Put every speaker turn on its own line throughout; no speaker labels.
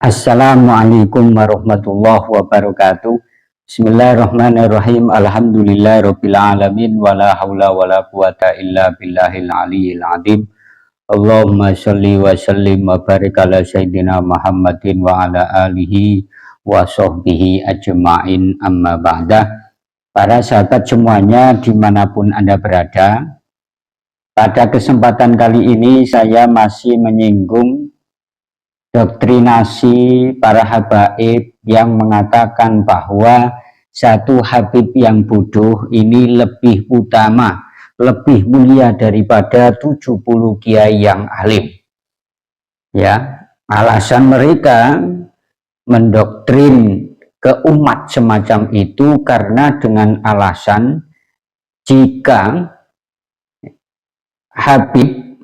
Assalamualaikum warahmatullahi wabarakatuh. Bismillahirrahmanirrahim. Alhamdulillahirabbil alamin wala haula wala quwata illa billahil aliyil azim. Allahumma sholli wa sallim wa barik ala sayyidina Muhammadin wa ala alihi wa sahbihi ajma'in, amma ba'dah. Para sahabat semuanya dimanapun Anda berada, pada kesempatan kali ini saya masih menyinggung doktrinasi para habaib yang mengatakan bahwa satu habib yang bodoh ini lebih utama, lebih mulia daripada 70 kiai yang alim. Ya, alasan mereka mendoktrin ke umat semacam itu karena dengan alasan jika habib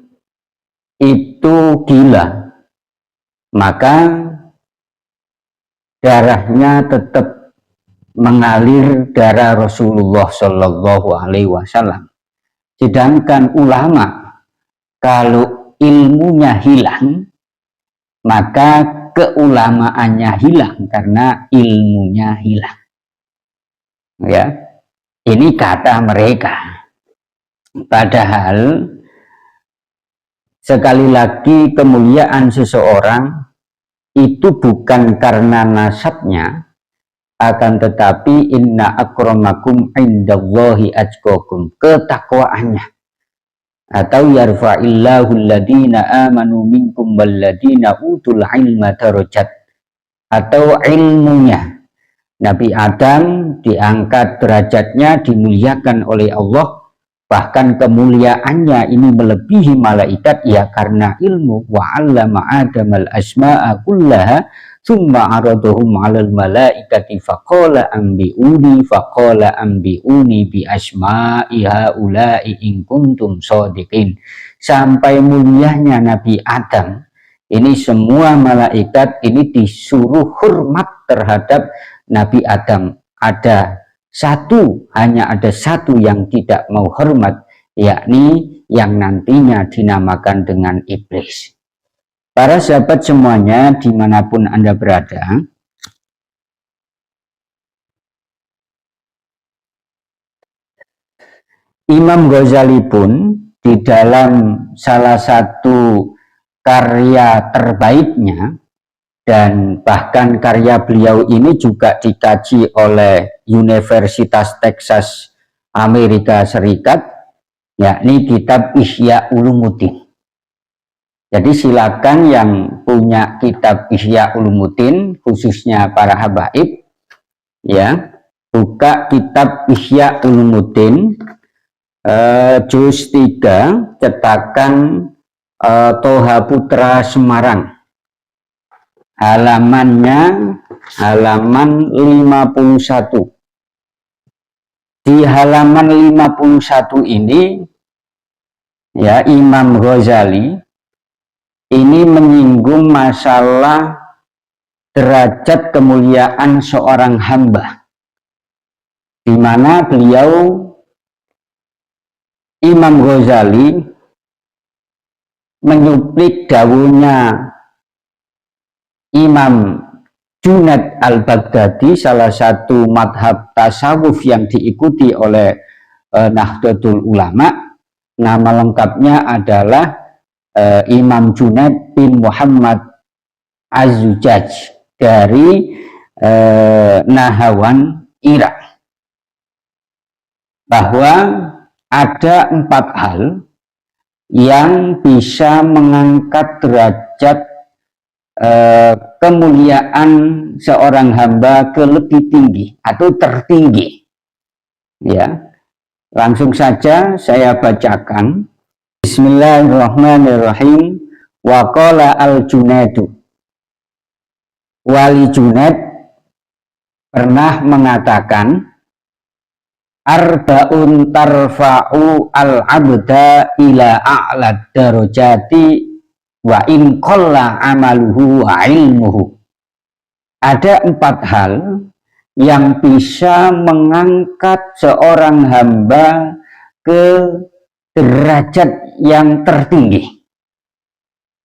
itu gila, maka darahnya tetap mengalir darah Rasulullah Shallallahu Alaihi Wasallam. Sedangkan ulama kalau ilmunya hilang, maka keulamaannya hilang karena ilmunya hilang. Ya, ini kata mereka. Padahal sekali lagi kemuliaan seseorang itu bukan karena nasabnya, akan tetapi inna akramakum indallahi atqakum, ketakwaannya. Atau yarfa'illahu alladhina amanu minkum walladhina utul ilma darajat, atau ilmunya. Nabi Adam diangkat derajatnya, dimuliakan oleh Allah. Bahkan kemuliaannya ini melebihi malaikat ya karena ilmu. Wa 'allama Adamal asma'a kullaha tsumma 'aradahum 'alal malaikati faqala anbi'uni bi asma'i haula'i in kuntum shadiqin. Sampai mulianya Nabi Adam, ini semua malaikat ini disuruh hormat terhadap Nabi Adam. Hanya ada satu yang tidak mau hormat, yakni yang nantinya dinamakan dengan iblis. Para sahabat semuanya dimanapun Anda berada, Imam Ghazali pun di dalam salah satu karya terbaiknya, dan bahkan karya beliau ini juga dikaji oleh Universitas Texas Amerika Serikat, yakni kitab Ihya Ulumuddin. Jadi silakan yang punya kitab Ihya Ulumuddin, khususnya para habaib, ya, buka kitab Ihya Ulumuddin juz 3 cetakan Toha Putra Semarang. Halamannya halaman 51. Di halaman 51 ini ya, Imam Ghazali ini menyinggung masalah derajat kemuliaan seorang hamba, di mana beliau Imam Ghazali menyuplik dawuhnya Imam Junaid al-Baghdadi, salah satu madhab tasawuf yang diikuti oleh Nahdlatul Ulama. Nama lengkapnya adalah Imam Junaid bin Muhammad Az-Zujaj dari Nahawan, Irak. Bahwa ada 4 hal yang bisa mengangkat derajat kemuliaan seorang hamba ke lebih tinggi atau tertinggi. Ya, langsung saja saya bacakan. Bismillahirrahmanirrahim. Wa qala al-Junaidu, Wali Junaid pernah mengatakan, arba'un tarfa'u al-abda ila a'lad darajati wa in qalla amaluhu wa ilmuhu. Ada 4 hal yang bisa mengangkat seorang hamba ke derajat yang tertinggi.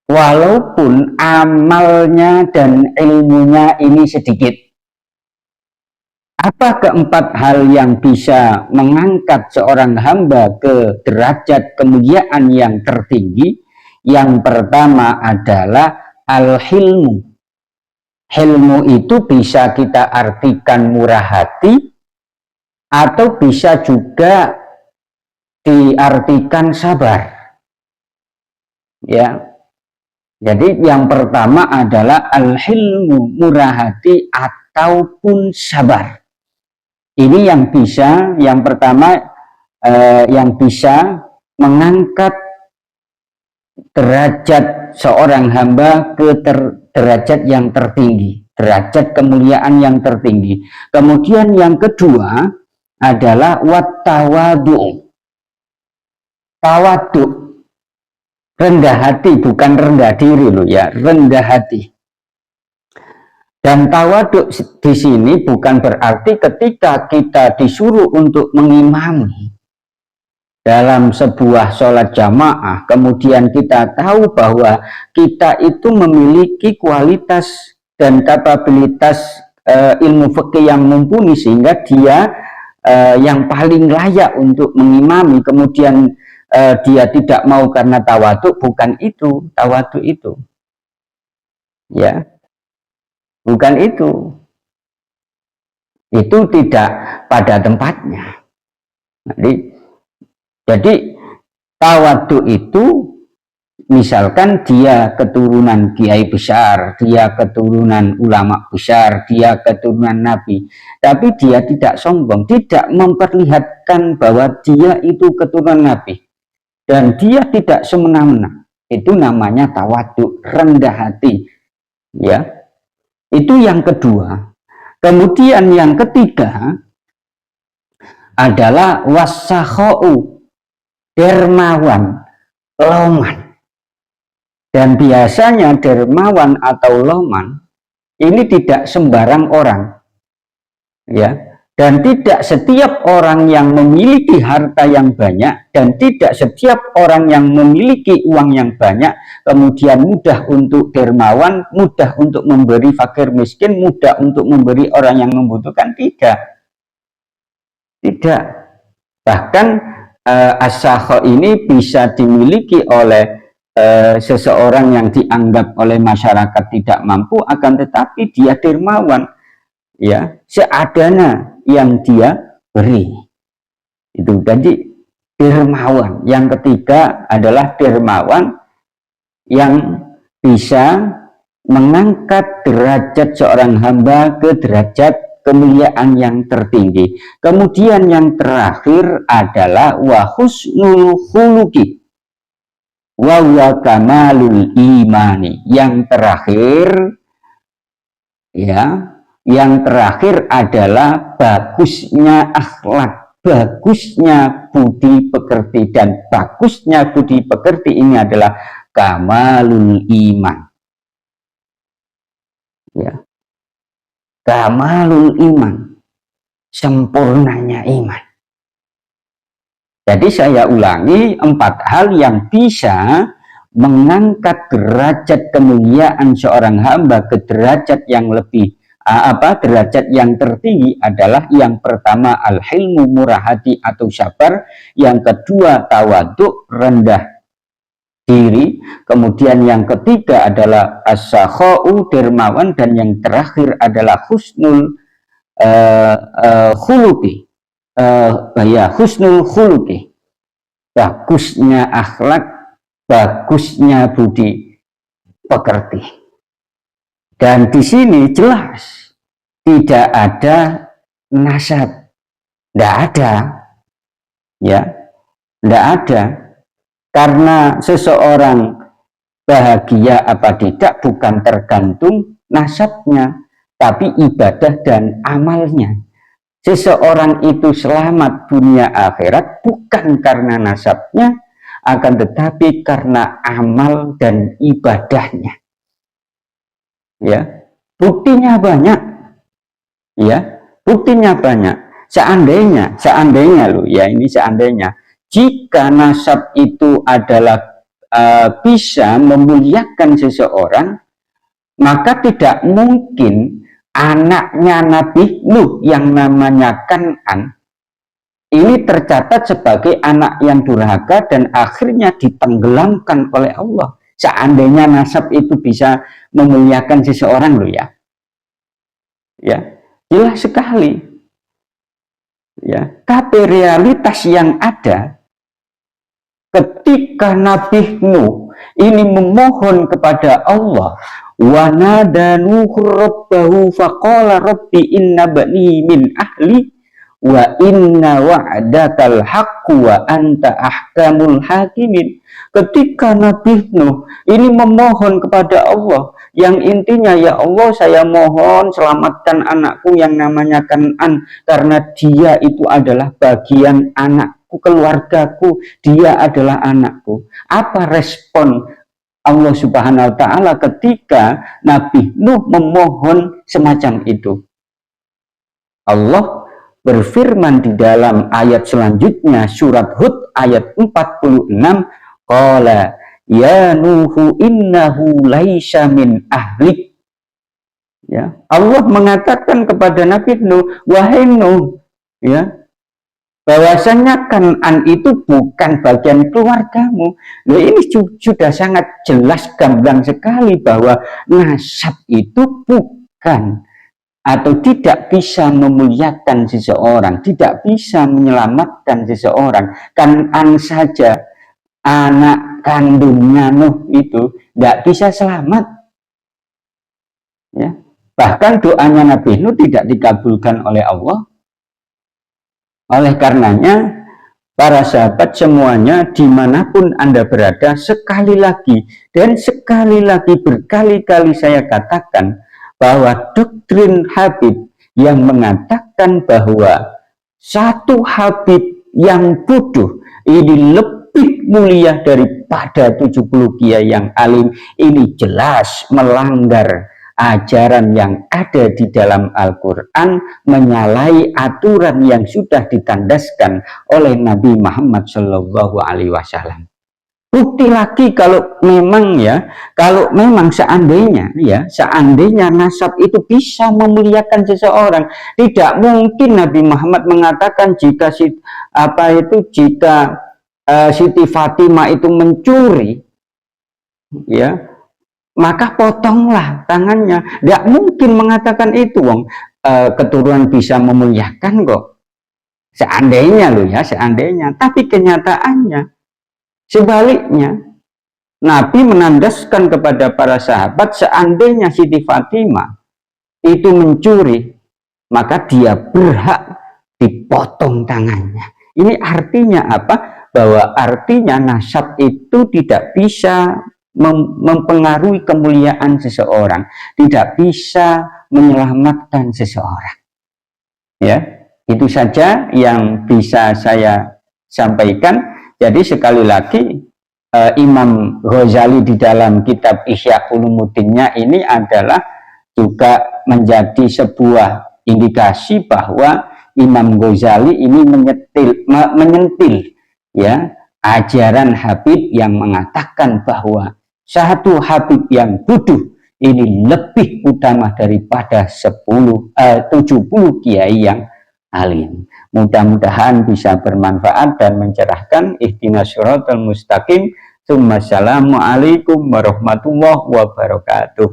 walaupun amalnya dan ilmunya ini sedikit. Apa keempat hal yang bisa mengangkat seorang hamba ke derajat kemuliaan yang tertinggi? Yang pertama adalah al-hilmu. Hilmu itu bisa kita artikan murah hati, atau bisa juga diartikan sabar. Ya. Jadi yang pertama adalah al-hilmu, murah hati ataupun sabar. Ini yang bisa, yang pertama yang bisa mengangkat derajat seorang hamba ke derajat yang tertinggi, derajat kemuliaan yang tertinggi. Kemudian yang kedua adalah wattawadu. Tawadu, rendah hati, bukan rendah diri loh ya, rendah hati. Dan tawaduk di sini bukan berarti ketika kita disuruh untuk mengimami dalam sebuah sholat jamaah, kemudian kita tahu bahwa kita itu memiliki kualitas dan kapabilitas ilmu fikih yang mumpuni, sehingga dia yang paling layak untuk mengimami, kemudian dia tidak mau karena tawaduk. Bukan itu tawaduk itu, ya. Bukan itu tidak pada tempatnya. Jadi tawadhu itu misalkan dia keturunan kiai besar, dia keturunan ulama besar, dia keturunan nabi, tapi dia tidak sombong, tidak memperlihatkan bahwa dia itu keturunan nabi, dan dia tidak semena-mena. Itu namanya tawadhu, rendah hati, ya. Itu yang kedua. Kemudian yang ketiga adalah wasakhau, dermawan, loman. Dan biasanya dermawan atau loman ini tidak sembarang orang, ya. Dan tidak setiap orang yang memiliki harta yang banyak, dan tidak setiap orang yang memiliki uang yang banyak kemudian mudah untuk dermawan, mudah untuk memberi fakir miskin, mudah untuk memberi orang yang membutuhkan. Tidak. Bahkan as-sakha ini bisa dimiliki oleh seseorang yang dianggap oleh masyarakat tidak mampu, akan tetapi dia dermawan, ya, seadanya yang dia beri. Itu jadi dermawan. Yang ketiga adalah dermawan yang bisa mengangkat derajat seorang hamba ke derajat kemuliaan yang tertinggi. Kemudian yang terakhir adalah wa husnul khuluqi wa huwa kamalul imani. Yang terakhir, ya, yang terakhir adalah bagusnya akhlak, bagusnya budi pekerti. Dan bagusnya budi pekerti ini adalah kamalul iman, ya. Kamalul iman, sempurnanya iman. Jadi saya ulangi, 4 hal yang bisa mengangkat derajat kemuliaan seorang hamba ke derajat yang lebih derajat yang tertinggi adalah: yang pertama al-hilmu, murah hati atau sabar, yang kedua tawaduk, rendah diri, kemudian yang ketiga adalah as-sakha'u, dermawan, dan yang terakhir adalah husnul khuluqi, husnul khuluqi, bagusnya akhlak, bagusnya budi pekerti. Dan di sini jelas tidak ada nasab, tidak ada, ya, tidak ada. Karena seseorang bahagia apa tidak bukan tergantung nasabnya, tapi ibadah dan amalnya. Seseorang itu selamat dunia akhirat bukan karena nasabnya, akan tetapi karena amal dan ibadahnya. Ya, buktinya banyak, ya, buktinya banyak. Seandainya loh, ya, ini seandainya jika nasab itu adalah bisa memuliakan seseorang, maka tidak mungkin anaknya Nabi Nuh yang namanya Kan'an ini tercatat sebagai anak yang durhaka dan akhirnya ditenggelamkan oleh Allah. Seandainya nasab itu bisa memuliakan seseorang loh ya. Ya, jelas sekali. Ya, tapi realitas yang ada ketika Nabi Nuh ini memohon kepada Allah, wa nada nuhu rabbahu faqala rabbi inna bani min ahli wa inna wa'datal haqqu wa anta ahkamul hakimin. Ketika Nabi Nuh ini memohon kepada Allah, yang intinya, ya Allah, saya mohon selamatkan anakku yang namanya Kan'an, karena dia itu adalah bagian anakku, keluargaku, dia adalah anakku. Apa respon Allah Subhanahu wa Ta'ala ketika Nabi Nuh memohon semacam itu? Allah berfirman di dalam ayat selanjutnya, surat Hud ayat 46, qala ya Nuhu innahu laisa min ahlik. Ya, Allah mengatakan kepada Nabi Nuh, wahai Nuh, ya, bahwasanya Kan'an itu bukan bagian keluargamu. Nah, ini sudah sangat jelas gamblang sekali bahwa nasab itu bukan atau tidak bisa memuliakan seseorang, tidak bisa menyelamatkan seseorang. Kan'an saja, anak kandungnya Nuh itu tidak bisa selamat. Ya. Bahkan doanya Nabi Nuh tidak dikabulkan oleh Allah. Oleh karenanya, para sahabat semuanya, dimanapun Anda berada, sekali lagi dan sekali lagi berkali-kali saya katakan, bahwa doktrin Habib yang mengatakan bahwa satu Habib yang bodoh ini lebih mulia daripada 70 kiai yang alim, ini jelas melanggar ajaran yang ada di dalam Al-Quran, menyalahi aturan yang sudah ditandaskan oleh Nabi Muhammad SAW. Bukti lagi kalau memang seandainya nasab itu bisa memuliakan seseorang, tidak mungkin Nabi Muhammad mengatakan jika Siti Fatimah itu mencuri, ya, maka potonglah tangannya. Tidak mungkin mengatakan itu, keturunan bisa memuliakan kok. Seandainya loh ya, seandainya. Tapi kenyataannya sebaliknya, Nabi menandaskan kepada para sahabat, seandainya Siti Fatimah itu mencuri, maka dia berhak dipotong tangannya. Ini artinya apa? Bahwa artinya nasab itu tidak bisa mempengaruhi kemuliaan seseorang, tidak bisa menyelamatkan seseorang. Ya, itu saja yang bisa saya sampaikan. Jadi sekali lagi, Imam Ghazali di dalam kitab Ihya Ulumuddinnya ini adalah juga menjadi sebuah indikasi bahwa Imam Ghazali ini menyentil ya ajaran Habib yang mengatakan bahwa satu Habib yang bodoh ini lebih utama daripada 70 kiai yang alim. Mudah-mudahan bisa bermanfaat dan mencerahkan. Ihdinas siratal mustaqim. Assalamualaikum warahmatullahi wabarakatuh.